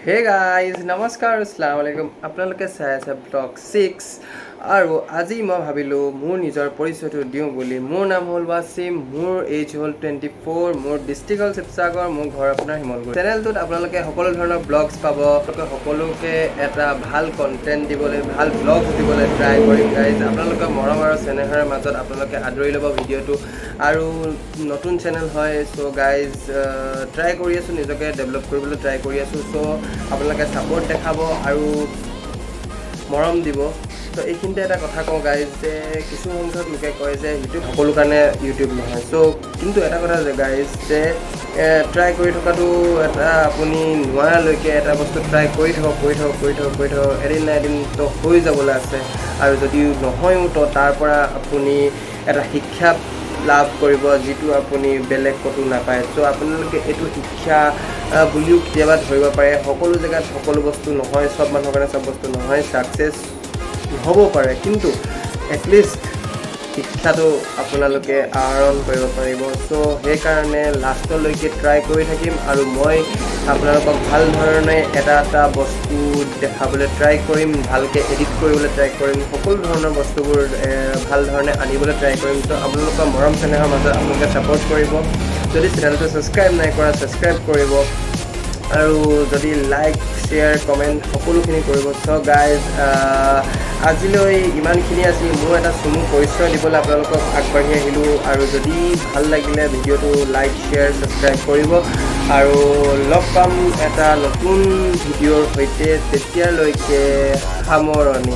Hey guys, namaskar, assalamu alaikum. আপোনালোকে চাই আছে ব্লগ 6 আৰু আজি মই ভাবিলো মোৰ নিজৰ পৰিচয়টো দিও বুলি। মোৰ নাম হল ৱাসিম, মোৰ এজ হল 24, মোৰ ডিস্ট্ৰিক্ট হল শিৱসাগৰ, মোৰ ঘৰ আপোনাৰ হিমলগুৰি। চেনেলটোত আপোনালোকে সকলো ধৰণৰ ব্লগছ পাব। সকলোকে এটা ভাল কন্টেন্ট দিবলৈ, ভাল ব্লগছ দিবলৈ ট্ৰাই কৰিম গাইজ। আপোনালোকে মৰম আৰু চেনেহৰ মাজত আপোনালোকে আদৰি ল'ব ভিডিঅ'টো। আৰু নতুন চেনেল হয়, সো গাইজ ট্ৰাই কৰি আছো, নিজকে ডেভেলপ কৰিবলৈ ট্ৰাই কৰি আছো। সো আপোনালোকে সাপোৰ্ট দেখাব আৰু মৰম দিব। তো এইখিনিতে এটা কথা কওঁ গাইজ, যে কিছু সংখ্যক লোকে কয় যে ইউটিউব সকলো কাৰণে ইউটিউব নহয়। চ' কিন্তু এটা কথা যে গাইজ, যে ট্ৰাই কৰি থকাটো এটা আপুনি নোৱাৰালৈকে এটা বস্তু ট্ৰাই কৰি থাকক এদিন না এদিন তো হৈ যাবলৈ আছে। আৰু যদি নহয়ও তো তাৰ পৰা আপুনি এটা শিক্ষা লাভ কৰিব, যিটো আপুনি বেলেগ ক'তো নাপায়। চ' আপোনালোকে এইটো শিক্ষা বুলিও কেতিয়াবা ধৰিব পাৰে। সকলো জেগাত সকলো বস্তু নহয়, চব মানুহৰ কাৰণে চব বস্তু নহয়, ছাকচেছ নহ'ব পাৰে, কিন্তু এটলিষ্ট শিক্ষাটো আপোনালোকে আহৰণ কৰিব পাৰিব। চ' সেইকাৰণে লাষ্টলৈকে ট্ৰাই কৰি থাকিম আৰু মই আপোনালোকক ভাল ধৰণে এটা বস্তু দেখাবলৈ ট্ৰাই কৰিম, ভালকৈ এডিট কৰিবলৈ ট্ৰাই কৰিম, সকলো ধৰণৰ বস্তুবোৰ ভাল ধৰণে আনিবলৈ ট্ৰাই কৰিম। ত' আপোনালোকৰ মৰম চেনেহৰ মাজত আপোনালোকে ছাপোৰ্ট কৰিব। যদি চেনেলটো ছাবস্ক্ৰাইব নাই কৰা, ছাবস্ক্ৰাইব কৰিব, আৰু যদি লাইক শ্বেয়াৰ কমেণ্ট সকলোখিনি কৰিব। চ' গাইজ আজিলৈ ইমানখিনি আছিল মোৰ এটা চমু পৰিচয় দিবলৈ আপোনালোকক আগবাঢ়ি আহিলোঁ। আৰু যদি ভাল লাগিলে ভিডিঅ'টো লাইক শ্বেয়াৰ ছাবস্ক্ৰাইব কৰিব, আৰু লগ পাম এটা নতুন ভিডিঅ'ৰ সৈতে। তেতিয়ালৈকে সামৰণি।